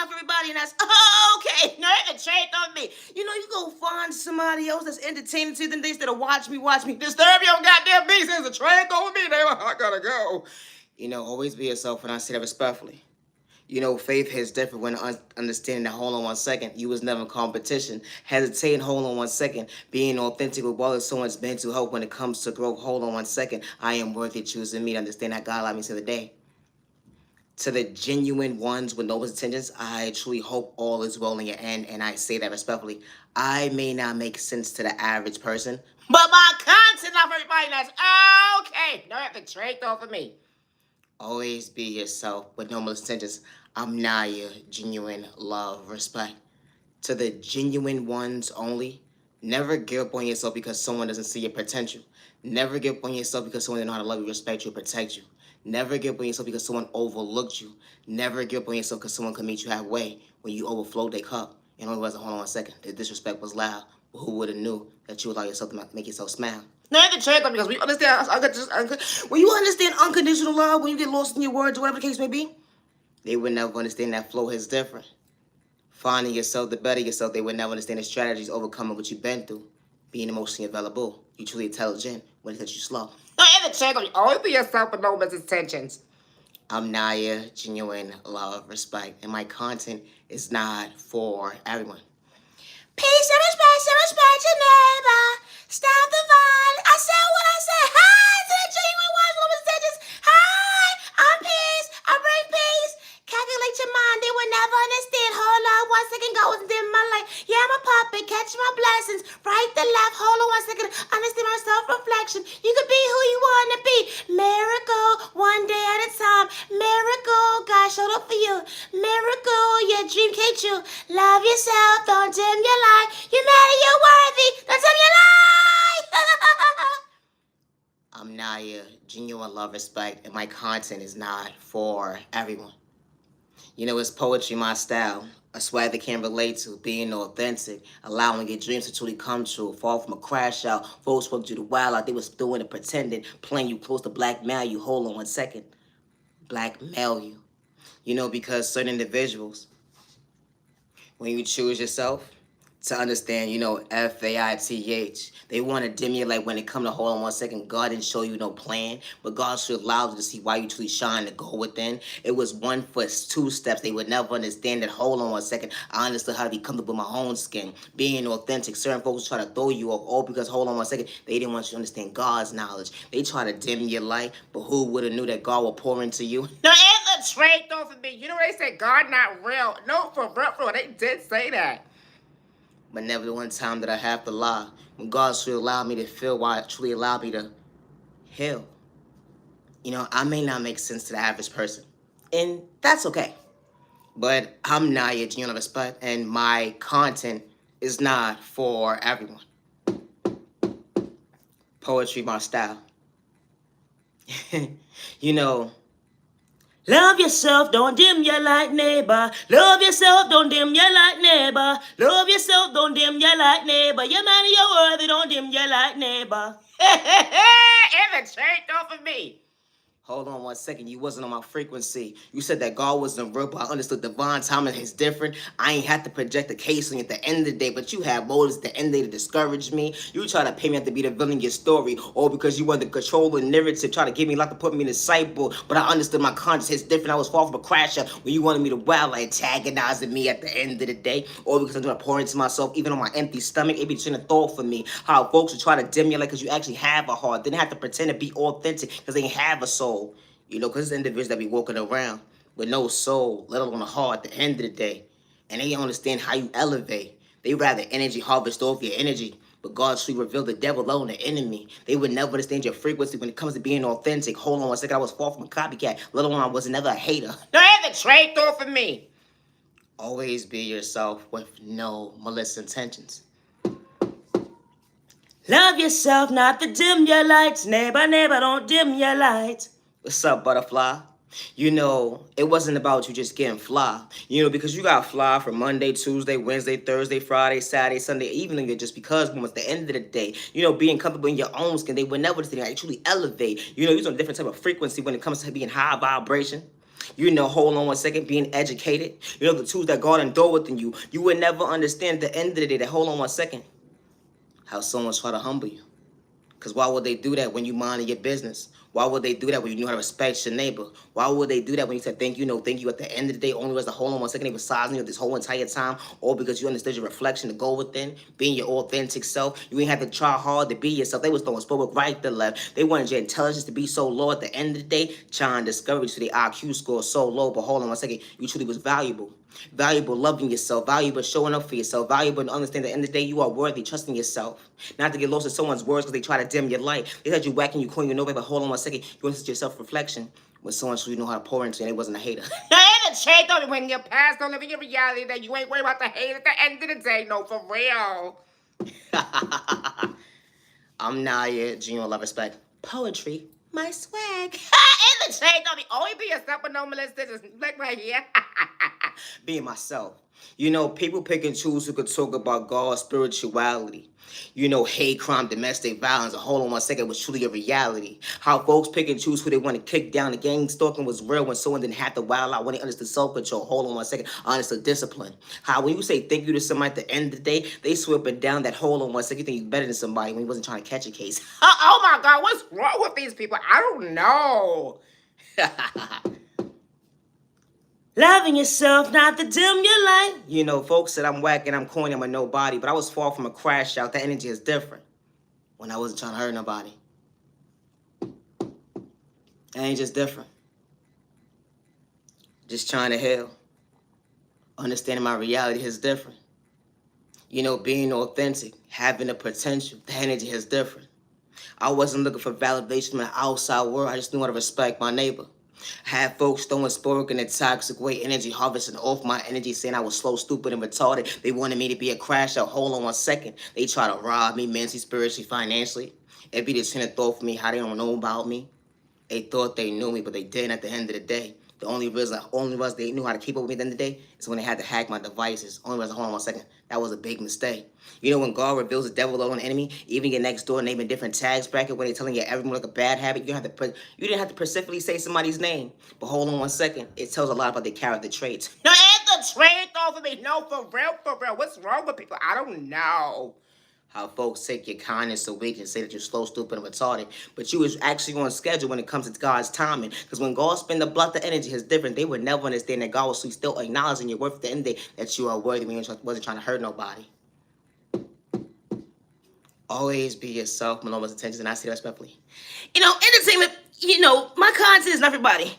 enough, everybody, and that's okay. No, you can trade on me. You go find somebody else that's entertaining to them instead of watch me. Disturb your goddamn business. It's a trade on me, neighbor. I gotta go. Always be yourself, and I say that respectfully. Faith hits different when understanding that hold on 1 second, you was never in competition. Hesitating, hold on 1 second. Being authentic with all someone's mental health when it comes to growth, hold on 1 second. I am worthy of choosing me to understand that God allowed me to the day. To the genuine ones with noble intentions, I truly hope all is well in your end, and I say that respectfully. I may not make sense to the average person, but my content of everybody that's okay. No, you have to trade off of me. Always be yourself with noble intentions. I'm Naya, genuine love, respect. To the genuine ones only, never give up on yourself because someone doesn't see your potential. Never give up on yourself because someone doesn't know how to love you, respect you, protect you. Never give up on yourself because someone overlooked you. Never give up on yourself because someone could meet you halfway when you overflowed their cup. And only wasn't, hold on 1 second, the disrespect was loud. But who would have knew that you allow yourself to make yourself smile? No, you can check on because we understand. When you understand unconditional love, when you get lost in your words, whatever the case may be, they would never understand that flow is different. Finding yourself to better yourself, they would never understand the strategies overcoming what you've been through. Being emotionally available, you truly intelligent when it says you slow. No, you have to check on you. Always be yourself with no misintentions. I'm Naya, genuine love, respect, and my content is not for everyone. Peace and respect your neighbor. Stop the violence. I said what I said. Hi to the genuine ones, little messages. Hi, I'm peace. I bring peace. Calculate your mind. They will never understand. Hold on 1 second. Go and dim my light. Yeah, I'm a puppet. Catch my blessings. Right to left. Hold on 1 second. Understand my self-reflection. You could be who you want to be. Miracle. One day at a time. Miracle. God showed up for you. Miracle. Your dream came true. Love yourself. Don't dim your light. You're matter. You're worthy. Don't dim your light. I'm Naya. Genuine love, respect, and my content is not for everyone. It's poetry, my style. A swag they can relate to, being authentic, allowing your dreams to truly come true. Fall from a crash out, folks spoke to the wild out. They was doing it, pretending, playing you close to blackmail you. Hold on 1 second. Blackmail you. Because certain individuals, when you choose yourself, to understand, FAITH. They want to dim your light when it come to hold on 1 second. God didn't show you no plan, but God should allow you to see why you truly shine to go within. It was 1 foot, 2 steps. They would never understand that. Hold on 1 second. I understood how to be comfortable with my own skin, being authentic. Certain folks try to throw you off, all because hold on 1 second. They didn't want you to understand God's knowledge. They try to dim your light, but who would have knew that God will pour into you? No, it's a trade off of me. They say God not real. No, for real, they did say that. But never the one time that I have to lie. When God truly allowed me to feel, why it truly allowed me to heal. I may not make sense to the average person. And that's okay. But I'm Naya, genuine respect, and my content is not for everyone. Poetry, my style. Love yourself, don't dim your light, neighbor. Love yourself, don't dim your light, neighbor. Love yourself, don't dim your light, neighbor. You're man, you're worthy, don't dim your light, neighbor. Ever changed off of me. Hold on 1 second, you wasn't on my frequency. You said that God wasn't real, but I understood divine timing is different. I ain't have to project the case on you at the end of the day, but you had motives at the end of the day to discourage me. You try to pay me out to be the villain in your story, or because you wanted to control the narrative, try to give me like to put me in the cycle, but I understood my conscience is different. I was far from a crash out when you wanted me to wild, like antagonizing me at the end of the day, or because I'm trying to pour into myself, even on my empty stomach. It be trying to thought for me. How folks would try to dim you like because you actually have a heart. Didn't have to pretend to be authentic because they ain't have a soul. Because it's individuals that be walking around with no soul, let alone a heart at the end of the day. And they don't understand how you elevate. They rather energy harvest off your energy. But God truly revealed the devil alone, the enemy. They would never understand your frequency when it comes to being authentic. Hold on 1 second, I was far from a copycat. Let alone I was never a hater. Don't have to trade off of me. Always be yourself with no malicious intentions. Love yourself, not to dim your lights. Neighbor, don't dim your lights. What's up, butterfly? It wasn't about you just getting fly. Because you got fly from Monday, Tuesday, Wednesday, Thursday, Friday, Saturday, Sunday, evening, just because when it's the end of the day, being comfortable in your own skin, they would never understand how you truly elevate. You're on a different type of frequency when it comes to being high vibration. Hold on one second, being educated. The tools that God endowed within you. You would never understand at the end of the day that, hold on one second, how someone's try to humble you. Because why would they do that when you minding your business? Why would they do that when you know how to respect your neighbor? Why would they do that when you said thank you, no thank you at the end of the day? Only was the hold on one second, they were sizing you this whole entire time, all because you understood your reflection to go within, being your authentic self. You ain't have to try hard to be yourself. They was throwing spoke right to left. They wanted your intelligence to be so low at the end of the day, trying to discourage you so the IQ score so low. But hold on one second, you truly was valuable. Valuable loving yourself, valuable showing up for yourself, valuable to understand that at the end of the day you are worthy, trusting yourself. Not to get lost in someone's words because they try to dim your light. They said you whacking, you calling you nobody, but hold on one second, you want to your self-reflection when someone you know how to pour into and they wasn't a hater. And a shade on when your past don't live in your reality that you ain't worried about the hate at the end of the day, no, for real. I'm Naya, genuine love, respect, poetry, my swag. In the shade on me, only be yourself with no molestation. Look right here. Being myself. People pick and choose who could talk about God's spirituality. Hate, crime, domestic violence, hold on one second, was truly a reality. How folks pick and choose who they want to kick down. The gang stalking was real when someone didn't have to wild out, when they understood self-control. Hold on one second, understood discipline. How when you say thank you to somebody at the end of the day, they sweep it down that hold on one second, you think you're better than somebody when he wasn't trying to catch a case. Oh my God, what's wrong with these people? I don't know. Loving yourself, not to dim your light. Folks said I'm whack and I'm corny, I'm a nobody, but I was far from a crash out. The energy is different when I wasn't trying to hurt nobody. It ain't just different. Just trying to heal. Understanding my reality is different. Being authentic, having the potential, the energy is different. I wasn't looking for validation from the outside world. I just knew how to respect my neighbor. I had folks throwing sport in a toxic way, energy harvesting off my energy, saying I was slow, stupid, and retarded. They wanted me to be a crash out. Hold on one second. They try to rob me mentally, spiritually, financially. It'd be the train of thought for me how they don't know about me. They thought they knew me, but they didn't at the end of the day. The only reason they knew how to keep up with me at the end of the day is when they had to hack my devices. Only reason, hold on one second, that was a big mistake. When God reveals the devil on an enemy, even your next door naming different tags bracket when they telling you everyone like a bad habit, you didn't have to specifically say somebody's name. But hold on one second, it tells a lot about their character traits. No, and the trait over me. No, for real, for real. What's wrong with people? I don't know. How folks take your kindness so weak and say that you're slow, stupid, and retarded. But you was actually on schedule when it comes to God's timing. Because when God spend the blood, the energy is different. They would never understand that God was still acknowledging your worth at the end of the day, that you are worthy when you wasn't trying to hurt nobody. Always be yourself, Maloma's intentions, and I say that respectfully. Entertainment, my content is not everybody.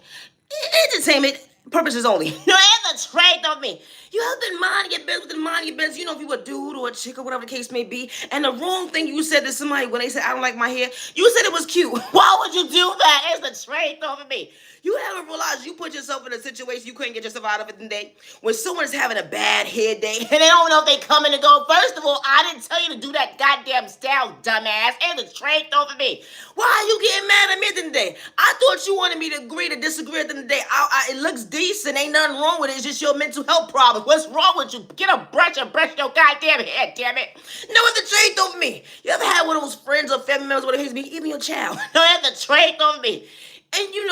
Entertainment purposes only. No, and the trait of me. You have been minding your business within minding your business. If you a dude or a chick or whatever the case may be, and the wrong thing you said to somebody when they said, I don't like my hair, you said it was cute. Why would you do that? It's the trait over me. You haven't realized you put yourself in a situation you couldn't get yourself out of it today. When someone is having a bad hair day and they don't know if they coming to go. First of all, I didn't tell you to do that goddamn style, dumbass. And the trait over me. Why are you getting mad at me today? I thought you wanted me to agree to disagree at the end of the day. It looks decent. Ain't nothing wrong with it. It's just your mental health problem. What's wrong with you? Get a brush and brush your goddamn hair, damn it. No, it's the trait over me. You ever had one of those friends or family members, whatever it is, even your child? No, it's the trait over me. And you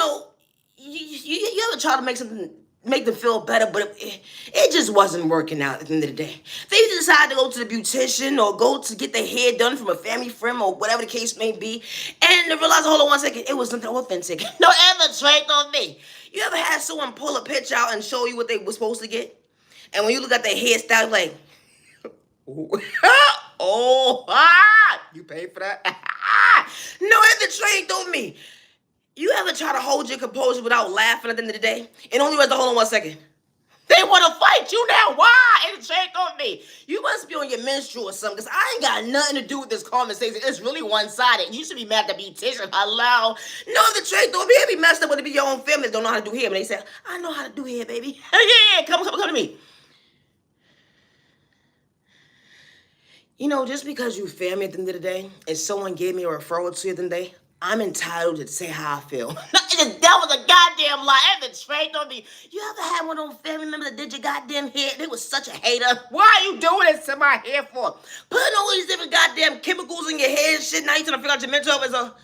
ever try to make them feel better, but it just wasn't working out at the end of the day. They decided to go to the beautician or go to get their hair done from a family friend or whatever the case may be, and they realized, hold on one second, it was something authentic. No, ever trait on me. You ever had someone pull a picture out and show you what they were supposed to get? And when you look at their hairstyle, like, you paid for that? No, ever trait on me. You ever try to hold your composure without laughing at the end of the day? And only hold on one second. They want to fight you now. Why? It's shake on me. You must be on your menstrual or something, because I ain't got nothing to do with this conversation. It's really one-sided. You should be mad at the beautician. Hello. No, the trait don't be messed up with it be your own family that don't know how to do hair. But they say, I know how to do hair, baby. Yeah, come to me. Just because you family at the end of the day, and someone gave me a referral to you at the end of the day, I'm entitled to say how I feel. That was a goddamn lie. And the trait on me. You ever had one of those family members that did your goddamn hair? They was such a hater. Why are you doing this to my hair for? Putting all these different goddamn chemicals in your hair and shit. Now you trying to figure out your mental health as a...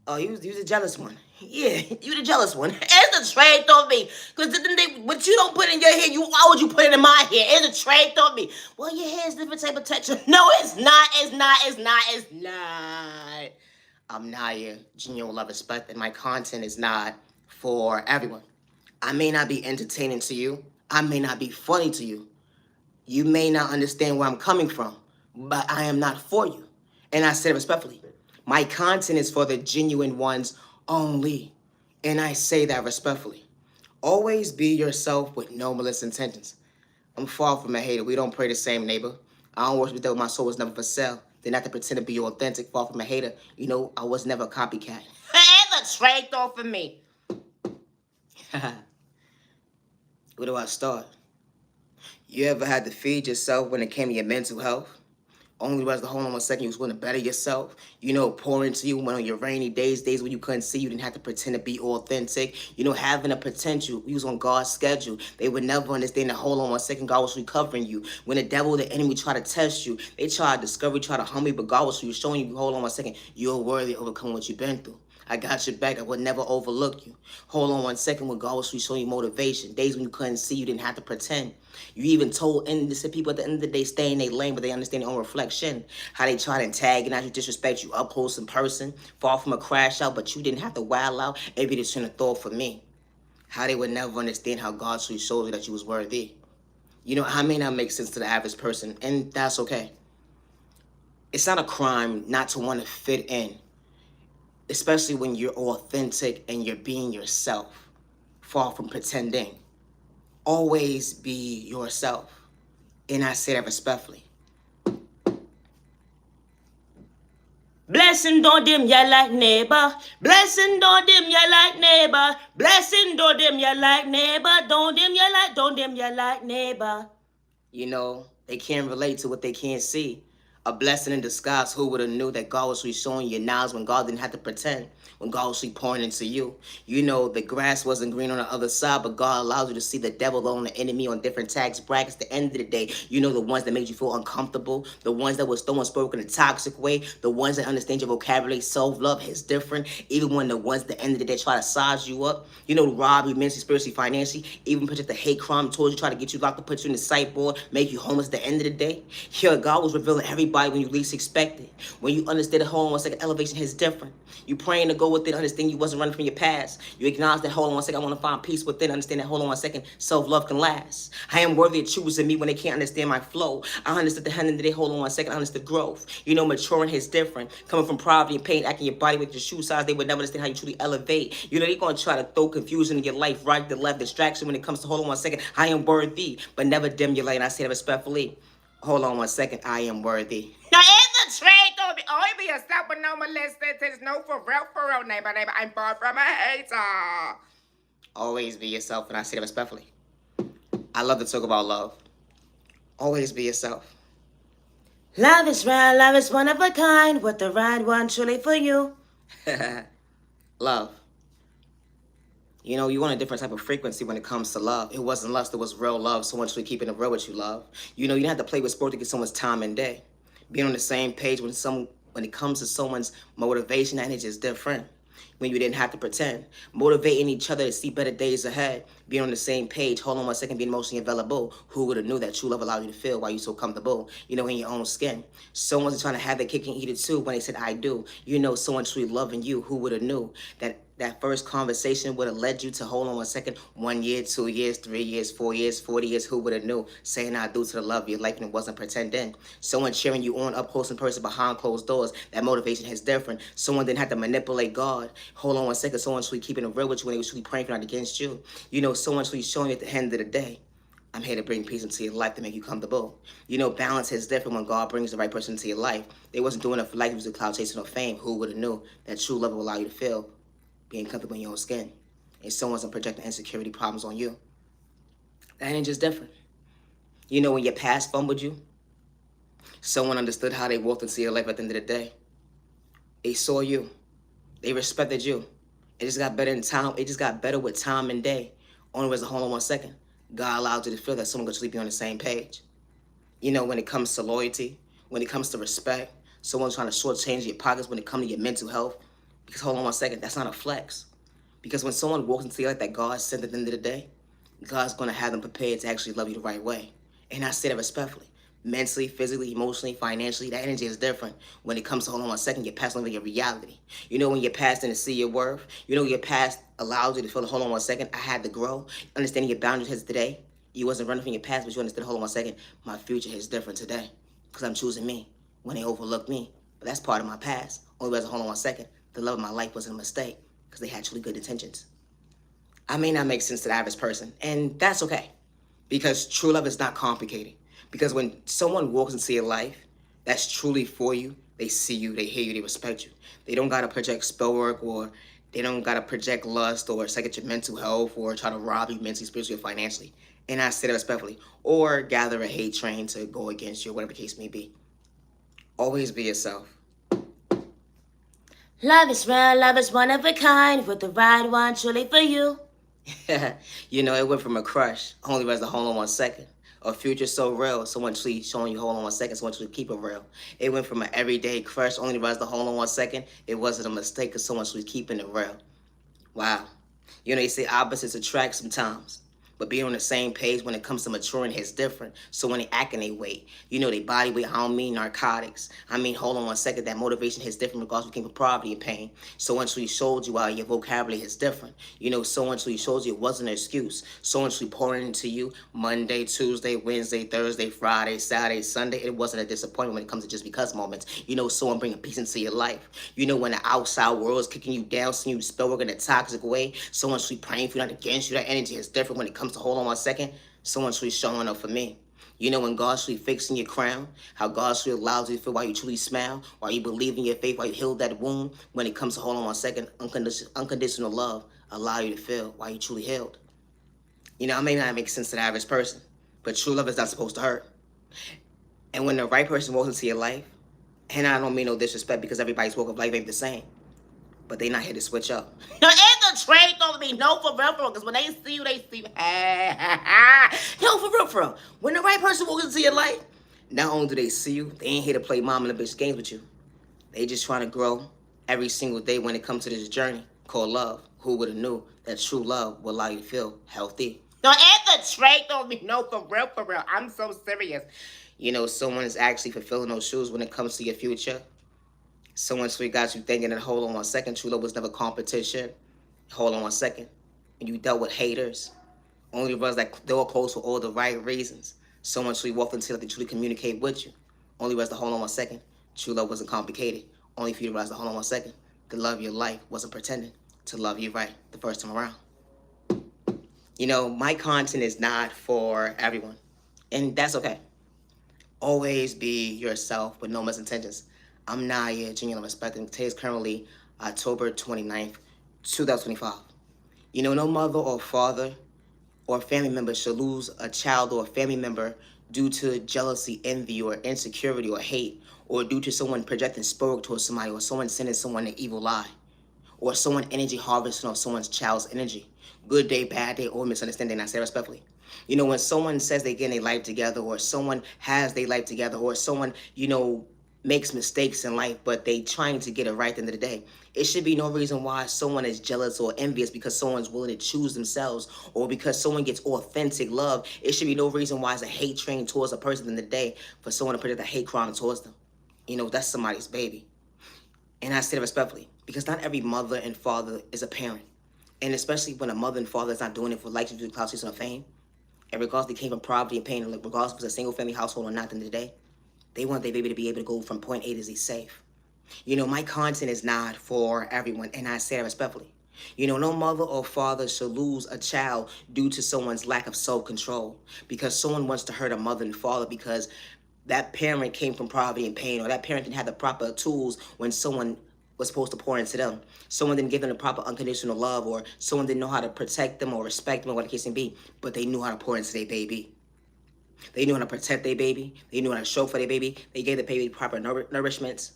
Oh, you was a jealous one. Yeah, you the jealous one. It's a trade on me. Because what you don't put in your head, why would you put it in my head? It's a trade on me. Well, your hair's different type of texture. No, it's not. It's not. I'm Naya, genuine love, respect, and my content is not for everyone. I may not be entertaining to you. I may not be funny to you. You may not understand where I'm coming from, but I am not for you. And I said it respectfully. My content is for the genuine ones only. And I say that respectfully. Always be yourself with no malicious intentions. I'm far from a hater. We don't pray the same, neighbor. I don't worship the devil. My soul was never for sale. Then not to pretend to be authentic, far from a hater. You know, I was never a copycat. It's a trade off for me. Where do I start? You ever had to feed yourself when it came to your mental health? Only was the hold on 1 second, you was going to better yourself. You know, pour into you when on your rainy days when you couldn't see, you didn't have to pretend to be authentic. You know, having a potential, you was on God's schedule. They would never understand that hold on 1 second, God was recovering you. When the devil, the enemy try to test you, they try to discover, try to humble you, but God was showing you, hold on 1 second, you're worthy of overcoming what you've been through. I got your back. I would never overlook you. Hold on 1 second when God was showing you motivation. Days when you couldn't see, you didn't have to pretend. You even told innocent people at the end of the day stay in their lane, but they understand their own reflection. How they try to antagonize you, disrespect you, up close in person, fall from a crash out, but you didn't have to wild out and be the train of thought for me. How they would never understand how God showed you that you was worthy. You know, I may not make sense to the average person, and that's okay. It's not a crime not to want to fit in. Especially when you're authentic and you're being yourself, far from pretending. Always be yourself. And I say that respectfully. Blessing don't dim ya like neighbor. Blessing don't dim ya like neighbor. Blessing don't dim ya like neighbor. Don't dim ya like neighbor. You know, they can't relate to what they can't see. A blessing in disguise. Who would have knew that God was showing you knowledge when God didn't have to pretend, when God was pouring into you? You know, the grass wasn't green on the other side, but God allows you to see the devil on the enemy on different tax brackets. At the end of the day, you know, the ones that made you feel uncomfortable, the ones that was throwing spoken in a toxic way, the ones that understand your vocabulary, self-love is different. Even when the ones at the end of the day try to size you up, you know, rob you mentally, spiritually, financially, even project the hate crime towards you, try to get you locked up, put you in the psych board, make you homeless at the end of the day. Here, God was revealing everybody when you least expect it. When you understand that hold on 1 second, elevation is different. You praying to go with it, understand you wasn't running from your past. You acknowledge that hold on 1 second, I want to find peace within, understand that hold on 1 second, self-love can last. I am worthy of choosing me when they can't understand my flow. I understood the end of the day, hold on 1 second, I understood growth. You know, maturing is different. Coming from poverty and pain, acting your body with your shoe size, they would never understand how you truly elevate. You know, they're going to try to throw confusion in your life, right to left, distraction when it comes to hold on 1 second, I am worthy, but never dim your light, and I say that respectfully. Hold on 1 second, I am worthy. Now, it's a trade, though. Only be yourself, but no molested. No, for real, neighbor. I'm far from a hater. Always be yourself, and I say that respectfully. I love to talk about love. Always be yourself. Love is real, love is one of a kind. What the right one truly for you. Love. You know, you want a different type of frequency when it comes to love. It wasn't lust, it was real love. Someone truly keeping it real with you, love. You know, you don't have to play with sport to get someone's time and day. Being on the same page when it comes to someone's motivation, that is just different. When you didn't have to pretend. Motivating each other to see better days ahead. Being on the same page. Hold on 1 second, being emotionally available. Who would have knew that true love allowed you to feel while you're so comfortable, you know, in your own skin. Someone's trying to have their cake and eat it too when they said, I do. You know, someone truly loving you. Who would have knew that first conversation would have led you to hold on 1 second, 1 year, 2 years, 3 years, 4 years, 40 years, who would have knew? Saying I do to the love of your life and it wasn't pretending. Someone cheering you on up close in person behind closed doors. That motivation is different. Someone didn't have to manipulate God. Hold on 1 second, someone truly keeping it real with you when they was truly praying for not against you. You know, someone truly showing you at the end of the day, I'm here to bring peace into your life to make you comfortable. You know, balance is different when God brings the right person into your life. They wasn't doing it for life, it was a cloud chasing or fame. Who would have knew that true love will allow you to feel being comfortable in your own skin, and someone's projecting insecurity problems on you. That ain't just different. You know, when your past fumbled you, someone understood how they walked into your life at the end of the day. They saw you. They respected you. It just got better in time. It just got better with time and day. Only was a hold on 1 second. God allowed you to feel that someone could sleep you on the same page. You know, when it comes to loyalty, when it comes to respect, someone's trying to shortchange your pockets when it comes to your mental health. Because hold on 1 second, that's not a flex. Because when someone walks into your life that God sent at the end of the day, God's going to have them prepared to actually love you the right way. And I say that respectfully. Mentally, physically, emotionally, financially, that energy is different. When it comes to hold on 1 second, you're passing over your reality. You know when you're past and to see your worth. You know your past allows you to feel the hold on 1 second. I had to grow. Understanding your boundaries has today. You wasn't running from your past, but you understood, hold on 1 second. My future is different today. Because I'm choosing me when they overlooked me. But that's part of my past. Only reason, hold on 1 second. The love of my life wasn't a mistake. Because they had truly good intentions. I may not make sense to the average person, and that's okay. Because true love is not complicated. Because when someone walks into your life that's truly for you, they see you, they hear you, they respect you. They don't gotta project spell work, or they don't gotta project lust or second your mental health or try to rob you mentally, spiritually, or financially. And I say that respectfully. Or gather a hate train to go against you, whatever the case may be. Always be yourself. Love is real, love is one of a kind, with the right one truly for you. You know, it went from a crush, only rests to hold on 1 second. A future so real, someone truly showing you hold on 1 second, someone truly keep it real. It went from an everyday crush, only rests to hold on 1 second. It wasn't a mistake because someone truly keeping it real. Wow. You know, they say opposites attract sometimes. But being on the same page when it comes to maturing is different. So when they act in their weight, you know, they body weight, I don't mean narcotics. I mean, hold on 1 second, that motivation is different regardless of came from poverty and pain. So once we showed you how your vocabulary is different. You know, so once we showed you it wasn't an excuse. So once we pouring into you Monday, Tuesday, Wednesday, Thursday, Friday, Saturday, Sunday, it wasn't a disappointment when it comes to just because moments. You know, someone bringing peace into your life. You know, when the outside world is kicking you down, seeing you spell work in a toxic way, someone should be praying for you, not against you. That energy is different when it comes to hold on 1 second. Someone should be showing up for me. You know, when God should be fixing your crown, how God should allows you to feel while you truly smile, while you believe in your faith, while you heal that wound. When it comes to hold on 1 second, unconditional love allow you to feel while you truly healed. You know, it may not make sense to the average person, but true love is not supposed to hurt. And when the right person walks into your life, and I don't mean no disrespect because everybody's walk of life ain't the same, but they not here to switch up. No, ain't the trade over me. No, for real, because when they see you, they see you. Yo, for real. When the right person walks into your life, not only do they see you, they ain't here to play mom and the bitch games with you. They just trying to grow every single day when it comes to this journey called love. Who would have knew that true love will allow you to feel healthy? No, ain't the trade over me. No, for real. I'm so serious. You know, someone is actually fulfilling those shoes when it comes to your future. Someone sweet got you thinking that hold on 1 second, true love was never competition. Hold on 1 second. And you dealt with haters. Only brothers that they were close for all the right reasons. Someone truly walked into that they truly communicate with you. Only realized to hold on 1 second. True love wasn't complicated. Only for you to realize to hold on 1 second. The love of your life wasn't pretending to love you right the first time around. You know, my content is not for everyone. And that's okay. Always be yourself with no misintentions. I'm Naya, genuinely respecting. Today is currently October 29th, 2025. You know, no mother or father or family member should lose a child or a family member due to jealousy, envy, or insecurity or hate, or due to someone projecting spirit towards somebody, or someone sending someone an evil lie, or someone energy harvesting off someone's child's energy. Good day, bad day, or misunderstanding, I say respectfully. You know, when someone says they get their life together, or someone has their life together, or someone, you know, makes mistakes in life, but they trying to get it right at the end of the day, it should be no reason why someone is jealous or envious because someone's willing to choose themselves, or because someone gets authentic love. It should be no reason why it's a hate train towards a person in the day for someone to project a hate crime towards them. You know, that's somebody's baby. And I say it respectfully, because not every mother and father is a parent. And especially when a mother and father is not doing it for likes, views, clout, and fame, and regardless they came from poverty and pain, and regardless if it's a single family household or not at the end of the day, they want their baby to be able to go from point A to Z safe. You know, my content is not for everyone, and I say that respectfully. You know, no mother or father should lose a child due to someone's lack of self-control, because someone wants to hurt a mother and father because that parent came from poverty and pain, or that parent didn't have the proper tools when someone was supposed to pour into them. Someone didn't give them the proper unconditional love, or someone didn't know how to protect them or respect them, or what the case may be, but they knew how to pour into their baby. They knew how to protect their baby. They knew how to show for their baby. They gave the baby proper nourishments.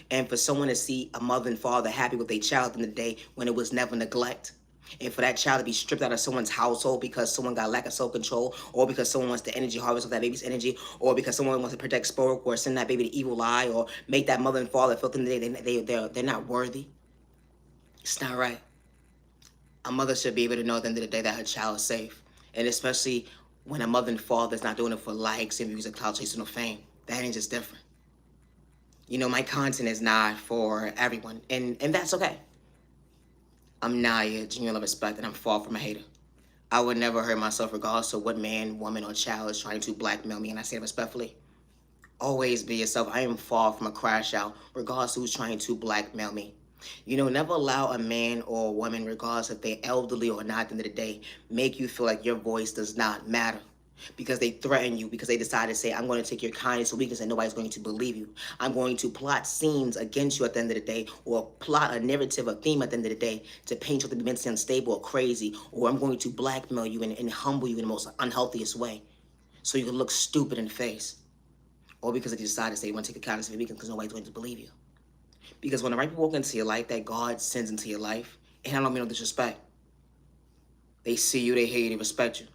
And for someone to see a mother and father happy with their child in the day when it was never neglect, and for that child to be stripped out of someone's household because someone got lack of self-control, or because someone wants the energy harvest of that baby's energy, or because someone wants to protect spoil, or send that baby to evil eye, or make that mother and father feel that they're not worthy, it's not right. A mother should be able to know at the end of the day that her child is safe. And especially when a mother and father is not doing it for likes and views of clout chasing or fame. That ain't just different. You know, my content is not for everyone. And that's okay. I'm Naya, genuine respect, and I'm far from a hater. I would never hurt myself regardless of what man, woman, or child is trying to blackmail me, and I say it respectfully. Always be yourself. I am far from a crash out, regardless of who's trying to blackmail me. You know, never allow a man or a woman, regardless if they're elderly or not, at the end of the day, make you feel like your voice does not matter. Because they threaten you, because they decide to say, I'm going to take your kindness or weakness and nobody's going to believe you. I'm going to plot scenes against you at the end of the day, or plot a narrative, a theme at the end of the day to paint you to be mentally unstable or crazy, or I'm going to blackmail you and humble you in the most unhealthiest way so you can look stupid in the face. Or because they decide to say you want to take your kindness and weakness because nobody's going to believe you. Because when the right people walk into your life, that God sends into your life, and I don't mean no disrespect, they see you, they hear you, they respect you.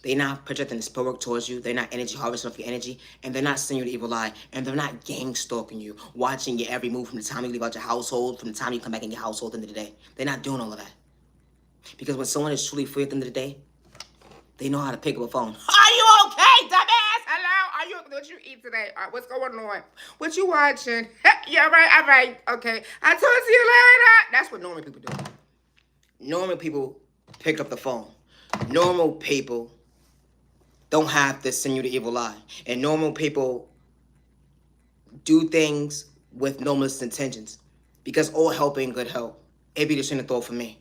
They're not projecting the spell work towards you. They're not energy harvesting off your energy. And they're not sending you the evil eye. And they're not gang stalking you, watching your every move from the time you leave out your household, from the time you come back in your household at the end of the day. They're not doing all of that. Because when someone is truly free at the end of the day, they know how to pick up a phone. Are you okay, dumbass? Hello? Are you, what you eat today? What's going on? What you watching? Yeah, right, all right, okay. I'll talk to you later. That's what normal people do. Normal people pick up the phone. Normal people don't have to send you the evil eye. And normal people do things with no malicious intentions. Because all help ain't good help. It'd be the same thought for me.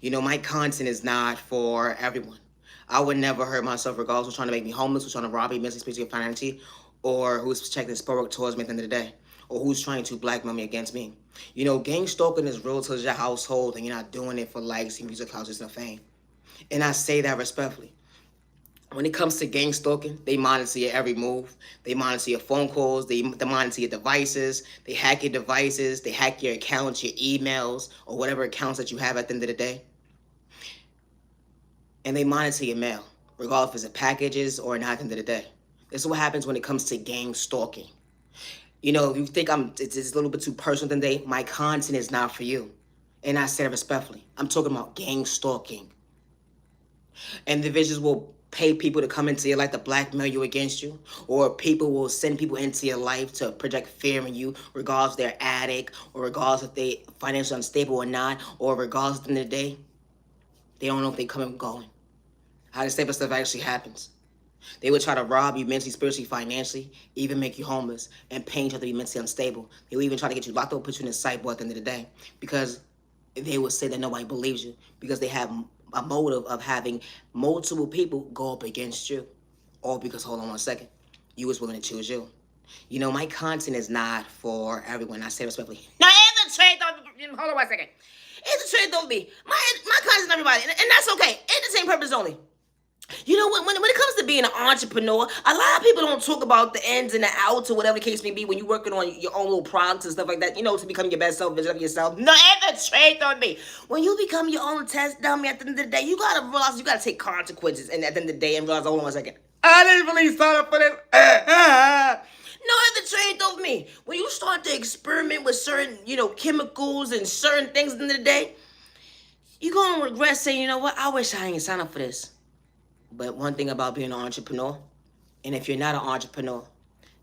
You know, my content is not for everyone. I would never hurt myself regardless who's trying to make me homeless, who's trying to rob me, mentally, spiritually, financially, or who's checking spell work towards me at the end of the day, or who's trying to blackmail me against me. You know, gang stalking is real to your household, and you're not doing it for likes and views of clout and fame. And I say that respectfully. When it comes to gang stalking, they monitor your every move. They monitor your phone calls. They monitor your devices. They hack your devices. They hack your accounts, your emails, or whatever accounts that you have at the end of the day. And they monitor your mail, regardless if it's packages or not at the end of the day. This is what happens when it comes to gang stalking. You know, if you think it's a little bit too personal at the end of the day, my content is not for you. And I say it respectfully. I'm talking about gang stalking. Individuals will pay people to come into your life to blackmail you against you, or people will send people into your life to project fear in you, regardless if they're addict, or regardless if they financially unstable or not, or regardless at the end of the day, they don't know if they're coming and going. How this type of stuff actually happens. They would try to rob you mentally, spiritually, financially, even make you homeless, and paint you to be mentally unstable. They will even try to get you locked up, put you in a psych ward at the end of the day, because they would say that nobody believes you, because they have a motive of having multiple people go up against you. All because, hold on one second, you was willing to choose you. You know, my content is not for everyone. I say respectfully. Now, in the trade, hold on one second. In the trade, don't be. My content's everybody, and that's okay. Entertainment purpose only. You know, when it comes to being an entrepreneur, a lot of people don't talk about the ins and the outs or whatever the case may be when you're working on your own little products and stuff like that, you know, to become your best self, vision of yourself. No, and the trade on me. When you become your own test dummy at the end of the day, you gotta realize you gotta take consequences and at the end of the day and realize, hold on one second, I didn't really sign up for this. No, the trade of me. When you start to experiment with certain, you know, chemicals and certain things at the end of the day, you're gonna regret saying, you know what, I wish I ain't signed up for this. But one thing about being an entrepreneur, and if you're not an entrepreneur,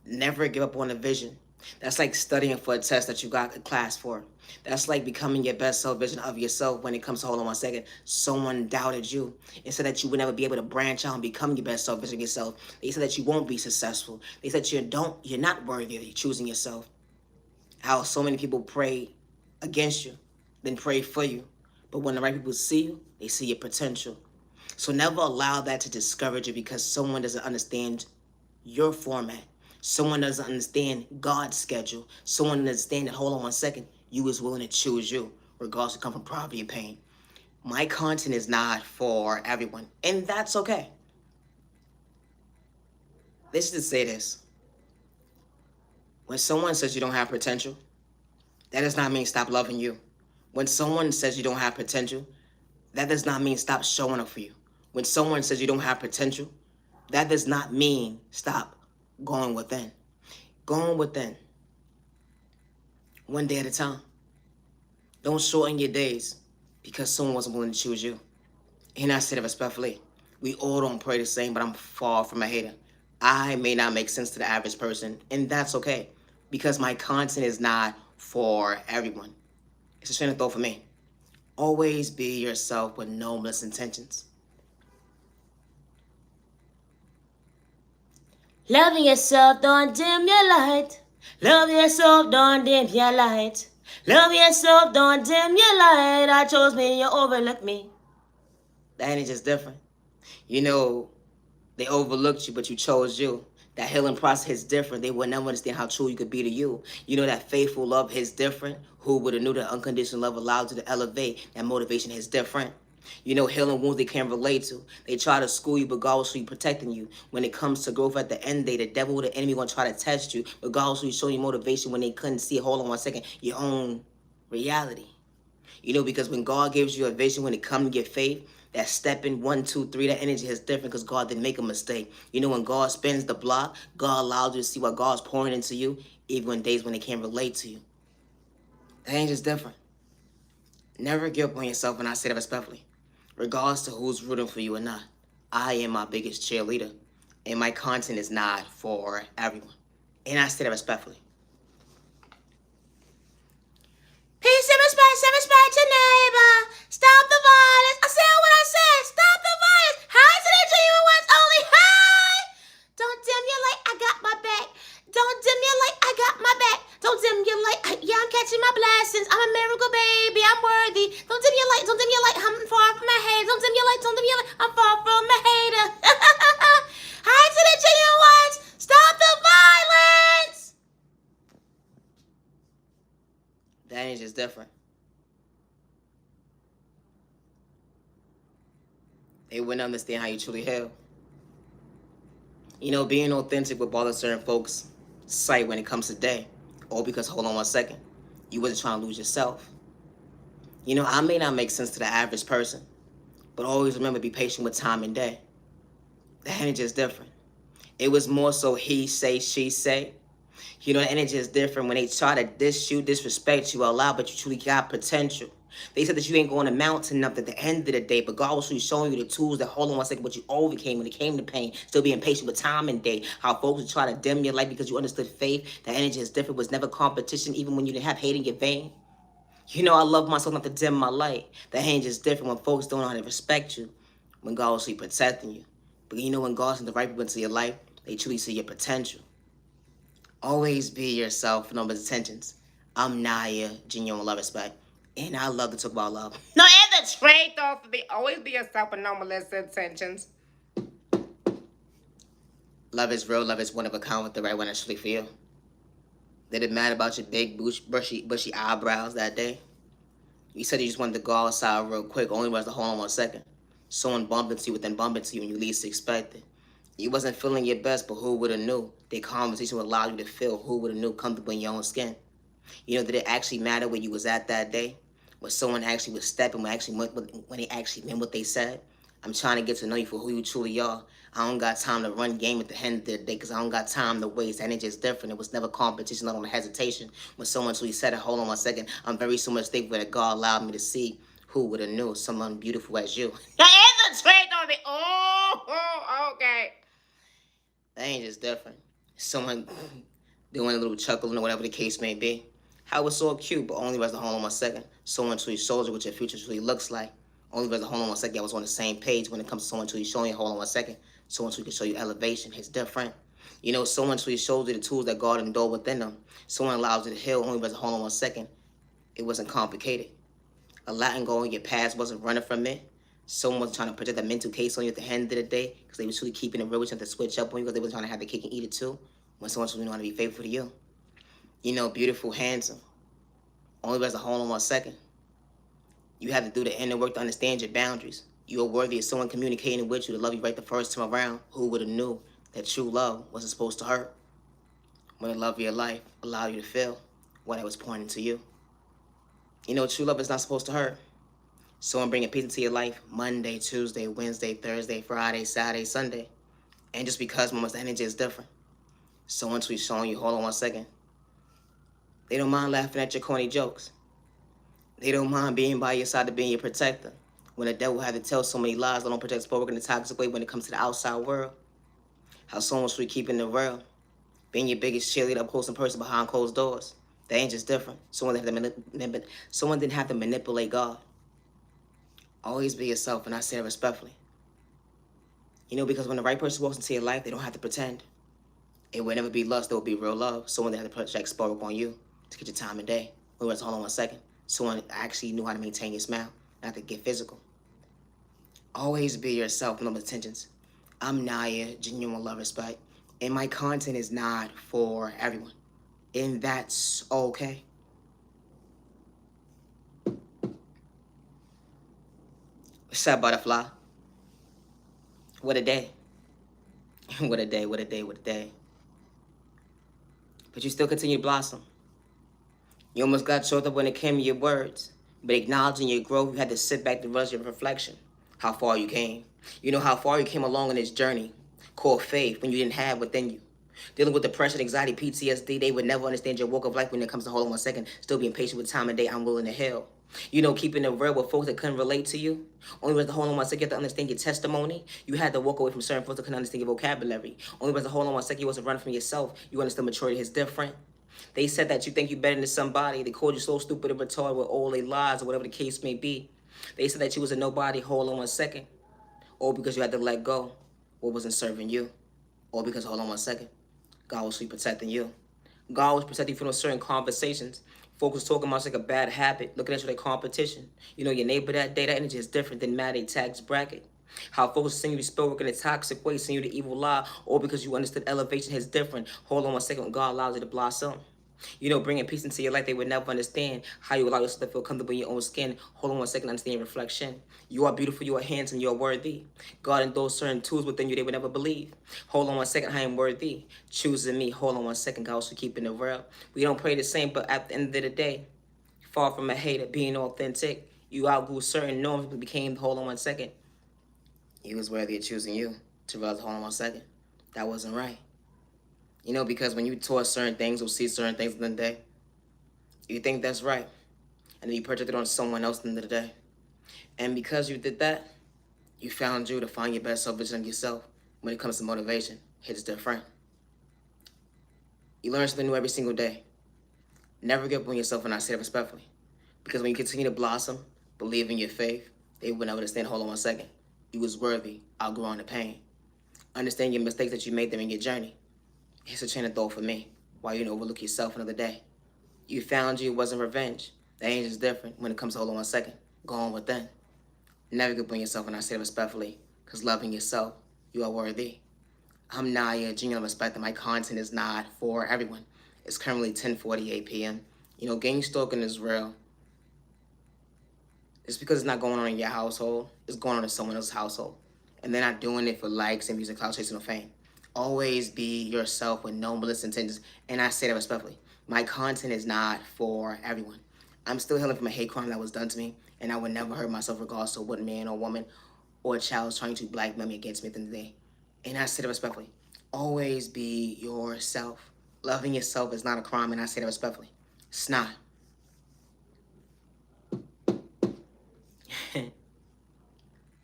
never give up on a vision. That's like studying for a test that you got a class for. That's like becoming your best self vision of yourself when it comes to, hold on one second, someone doubted you and said that you would never be able to branch out and become your best self vision of yourself. They said that you won't be successful. They said you're not worthy of choosing yourself. How so many people pray against you, then pray for you. But when the right people see you, they see your potential. So never allow that to discourage you because someone doesn't understand your format. Someone doesn't understand God's schedule. Someone doesn't understand that, hold on one second, you is willing to choose you, regardless of come from poverty and pain. My content is not for everyone, and that's okay. Let's just say this. When someone says you don't have potential, that does not mean stop loving you. When someone says you don't have potential, that does not mean stop showing up for you. When someone says you don't have potential, that does not mean stop going within. Going within. One day at a time. Don't shorten your days. because someone wasn't willing to choose you. And I said it respectfully. We all don't pray the same, but I'm far from a hater. I may not make sense to the average person, and that's okay. Because my content is not for everyone. It's a train of thought for me. Always be yourself with no malicious intentions. Loving yourself, don't dim your light. Love yourself, don't dim your light. Love yourself, don't dim your light. I chose me, you overlooked me. That energy is different. You know, they overlooked you, but you chose you. That healing process is different. They would never understand how true you could be to you. You know, that faithful love is different. Who would have knew that unconditional love allows you to elevate? That motivation is different. You know, healing wounds they can't relate to. They try to school you, regardless of you protecting you. When it comes to growth at the end day, the devil or the enemy gonna try to test you, regardless of you showing you motivation when they couldn't see, hold on 1 second, your own reality. You know, because when God gives you a vision, when it comes to get faith, that stepping 1, 2, 3, that energy is different because God didn't make a mistake. You know, when God spins the block, God allows you to see what God's pouring into you, even in days when they can't relate to you. That energy is different. Never give up on yourself, and I say that respectfully. Regardless to who's rooting for you or not, I am my biggest cheerleader, and my content is not for everyone. And I say that respectfully. Peace and respect your neighbor. Stop the violence. I said what I said. Stop the violence. Hi to the genuine ones only. Hi. Don't dim your light. I got my back. Don't dim your light. I got my back. Don't dim your light. Yeah, I'm catching my blessings. I'm a miracle baby. I'm worthy. Don't dim your light. Don't dim your light. I'm far from a hater. Don't dim your light. Don't dim your light. I'm far from a hater. Hi to the genuine ones. Stop the violence. That energy is different. They wouldn't understand how you truly heal. You know, being authentic would bother certain folks' sight when it comes to day. All because, hold on 1 second, you wasn't trying to lose yourself. You know, I may not make sense to the average person, but always remember, be patient with time and day. The energy is different. It was more so he say, she say. You know, the energy is different when they try to diss you, disrespect you a lot, but you truly got potential. They said that you ain't going to amount to nothing at the end of the day, but God was really showing you the tools that, hold on 1 second, what you overcame when it came to pain, still being patient with time and day. How folks would try to dim your light because you understood faith. The energy is different, was never competition, even when you didn't have hate in your vein. You know, I love myself not to dim my light. The energy is different when folks don't know how to respect you, when God was really protecting you. But you know, when God sends the right people into your life, they truly see your potential. Always be yourself for no intentions. I'm Naya, genuine love, respect, and I love to talk about love. No, and the trait though for be always be yourself with no malicious intentions. Love is real. Love is one of a kind with the right one actually for you. Did it matter about your big bushy eyebrows that day? You said you just wanted to go outside real quick, only was to hold on 1 second. Someone bumped into you, within bump into you when you least expected. You wasn't feeling your best, but who would have knew? Their conversation would allow you to feel who would have knew comfortable in your own skin. You know, did it actually matter where you was at that day? When someone actually was stepping, when they actually meant what they said? I'm trying to get to know you for who you truly are. I don't got time to run game at the end of the day because I don't got time to waste. That energy is different. It was never competition, not on hesitation. When someone truly said it, hold on 1 second, I'm very so much thankful that God allowed me to see who would have knew someone beautiful as you. No, and the trait though be okay. That ain't just different. Someone doing a little chuckling or whatever the case may be. How it's so cute, but only was the hold on 1 second. Someone truly shows you what your future truly looks like. Only was the hold on 1 second. I was on the same page when it comes to someone truly showing you hold on 1 second. Someone truly can show you elevation. It's different. You know, someone truly shows you the tools that God endowed within them. Someone allows you to heal. Only was the hold on 1 second. It wasn't complicated. A lot in going your past wasn't running from it. Someone was trying to project a mental case on you at the end of the day because they were truly keeping it real with you to switch up on you because they were trying to have the cake and eat it too. When someone truly knew how to be faithful to you. You know, beautiful, handsome. Only was a hold on 1 second. You have to do the inner work to understand your boundaries. You are worthy of someone communicating with you to love you right the first time around. Who would have knew that true love wasn't supposed to hurt? When the love of your life allowed you to feel what I was pointing to you. You know, true love is not supposed to hurt. Someone bringing peace into your life Monday, Tuesday, Wednesday, Thursday, Friday, Saturday, Sunday. And just because moments, the energy is different. Someone tweets showing you, hold on 1 second. They don't mind laughing at your corny jokes. They don't mind being by your side to being your protector. When the devil had to tell so many lies that don't protect spoke in a toxic way when it comes to the outside world. How someone should be keeping it real. Being your biggest cheerleader up close in person behind closed doors. The angel's different. Someone didn't have to manipulate God. Always be yourself, and I say it respectfully. You know, because when the right person walks into your life, they don't have to pretend. It would never be lust, there would be real love. Someone that had to project spark on you to get your time of day. We were hold on 1 second. Someone actually knew how to maintain your smile, not to get physical. Always be yourself, no intentions. I'm Naya, genuine love, respect, and my content is not for everyone, and that's okay. What's up, butterfly? What a day. What a day, what a day, what a day. But you still continue to blossom. You almost got choked up when it came to your words, but acknowledging your growth, you had to sit back to rush your reflection. How far you came. You know how far you came along in this journey, called faith, when you didn't have within you. Dealing with depression, anxiety, PTSD, they would never understand your walk of life when it comes to hold on 1 second. Still being patient with time and day, I'm willing to heal. You know, keeping it real with folks that couldn't relate to you. Only reason to hold on 1 second, you have to understand your testimony. You had to walk away from certain folks that couldn't understand your vocabulary. Only reason to hold on 1 second, you wasn't running from yourself. You understand maturity is different. They said that you think you're better than somebody. They called you so stupid and retarded with all their lies or whatever the case may be. They said that you was a nobody, hold on 1 second. Or because you had to let go what wasn't serving you. Or because, hold on 1 second, God was protecting you. God was protecting you from certain conversations. Folks was talking about it's like a bad habit, looking at you like competition. You know, your neighbor that day, that energy is different than Maddie tax bracket. How folks send you to spell work in a toxic way, send you to evil lie, or because you understood elevation is different. Hold on 1 second when God allows you to blossom. You know, bringing peace into your life, they would never understand how you allow yourself to feel comfortable in your own skin. Hold on 1 second, understand your reflection. You are beautiful, you are handsome, you are worthy. God endorsed certain tools within you they would never believe. Hold on 1 second, I am worthy. Choosing me. Hold on 1 second, God also keeping it real. We don't pray the same, but at the end of the day, far from a hater, being authentic, you outgrew certain norms, but became, hold on 1 second. He was worthy of choosing you to rather hold on 1 second. That wasn't right. You know, because when you taught certain things or see certain things in the day, you think that's right. And then you project it on someone else in the day. And because you did that, you found you to find your best self-vision of yourself. When it comes to motivation, it's different. You learn something new every single day. Never give up on yourself, and I say it respectfully. Because when you continue to blossom, believe in your faith, they will never understand, hold on 1 second. You was worthy, outgrowing the pain. Understand your mistakes that you made during your journey. Here's a chain of thought for me. Why you didn't overlook yourself another day. You found you, it wasn't revenge. The angel's different when it comes to hold on 1 second. Go on within. Never give up on yourself, and I say it respectfully. Because loving yourself, you are worthy. I'm Naya, genuine respect, and my content is not for everyone. It's currently 10:48 p.m. You know, gang stalking is real. It's because it's not going on in your household. It's going on in someone else's household. And they're not doing it for likes and music, clout chasing, or fame. Always be yourself with no malicious intentions. And I say that respectfully. My content is not for everyone. I'm still healing from a hate crime that was done to me. And I would never hurt myself regardless of what man or woman or child is trying to blackmail me against me at the end of the day. And I say that respectfully. Always be yourself. Loving yourself is not a crime, and I say that respectfully. It's not.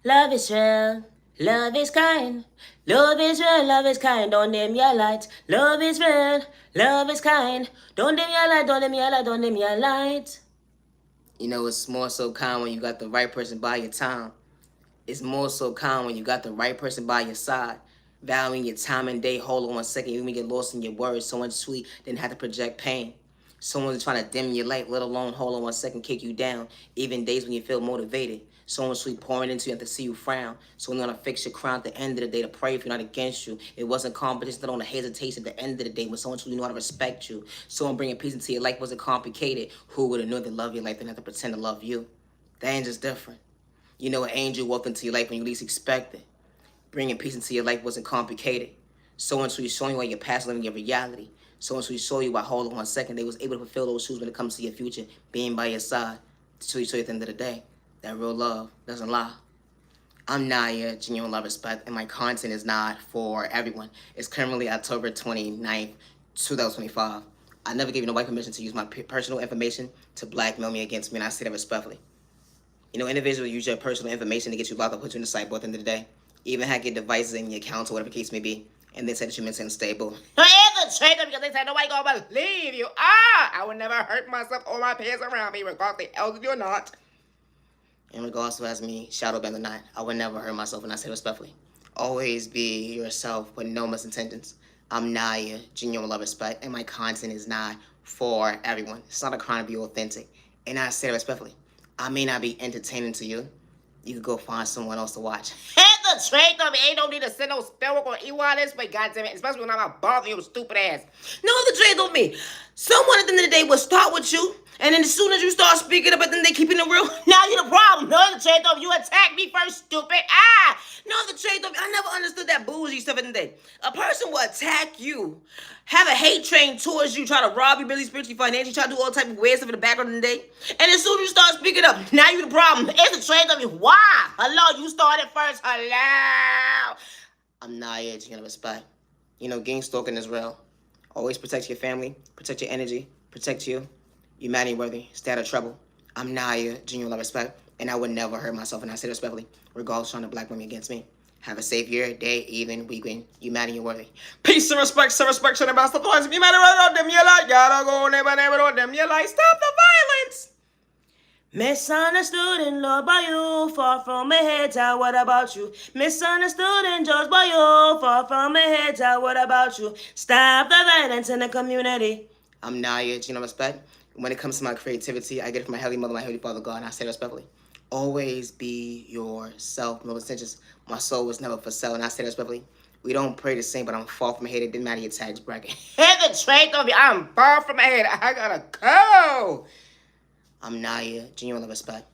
Love is real, love is kind. Love is real, love is kind. Don't dim your light. Love is real, love is kind. Don't dim your light, don't dim your light, don't dim your light. You know, it's more so kind when you got the right person by your time. It's more so kind when you got the right person by your side. Valuing your time and day, hold on 1 second, you even get lost in your words. Someone sweet didn't have to project pain. Someone's trying to dim your light, let alone hold on 1 second, kick you down. Even days when you feel motivated. Someone sweet pouring into you and to see you frown. Someone gonna fix your crown at the end of the day to pray for you, not against you. It wasn't competition, not on the hesitation at the end of the day. When someone truly know how to respect you. Someone bringing peace into your life wasn't complicated. Who would have known they love your life and have to pretend to love you? The angel's different. You know, an angel walked into your life when you least expected. Bringing peace into your life wasn't complicated. Someone truly showing you why your past living your reality. Someone truly show you why hold on 1 second they was able to fulfill those shoes when it comes to your future, being by your side, to show you at the end of the day that real love doesn't lie. I'm Naya, genuine love, respect, and my content is not for everyone. It's currently October 29th, 2025. I never gave nobody permission to use my personal information to blackmail me against me, and I say that respectfully. You know, individuals use your personal information to get you locked up, put you in the cyber at the end of the day. Even hack your devices and your accounts or whatever the case may be, and they say that you're mentally unstable. Infiltrate them because they said nobody gonna believe you. I would never hurt myself or my peers around me, regardless they elderly or not. In regards to as me, shadow band or not, I would never hurt myself, and I say respectfully. Always be yourself with no misintentions. I'm Naya, genuine love, respect, and my content is not for everyone. It's not a crime to be authentic. And I say respectfully, I may not be entertaining to you. You could go find someone else to watch. Infiltrate them. Ain't no need to send no spell work or EY this way, goddammit. Especially when I'm not bothering your stupid ass. No, the trade on me. Someone at the end of the day will start with you, and then as soon as you start speaking up, and then they keeping it real. Now you the problem. No, the trade them. You attacked me first, stupid. No, the trade on me. I never understood that bougie stuff in the day. A person will attack you, have a hate train towards you, try to rob you, Billy spiritually, financially, try to do all type of weird stuff in the background of the day. And as soon as you start speaking up, now you the problem. It's the trade of you. Why? Hello, you started first. Hello. I'm Naya, genuine respect. You know, gang stalking is real. Always protect your family, protect your energy, protect you. Humanity worthy, stay out of trouble. I'm Naya, genuine love, respect, and I would never hurt myself, and I say respectfully, regardless trying to black women against me. Have a safe year, day, evening, weekend. Humanity worthy. Peace and respect, and about stop the violence. You matter what them you like, gotta go never them you like. Stop the violence. Misunderstood and loved by you, far from a head tie, what about you? Misunderstood and judged by you, far from a head tie, what about you? Stop the violence in the community. I'm Naya, genuine respect. When it comes to my creativity, I get it from my Heavenly Mother, my Heavenly Father, God, and I say respectfully. Always be yourself, no extensions. My soul was never for sale, and I say respectfully. We don't pray the same, but I'm far from a hater. Didn't matter your tags bracket. Hit the trade of me. I'm far from ahead. I gotta go. I'm Naya, genuine love, respect.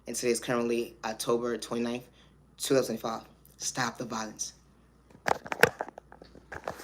And today is currently October 29th, 2025. Stop the violence.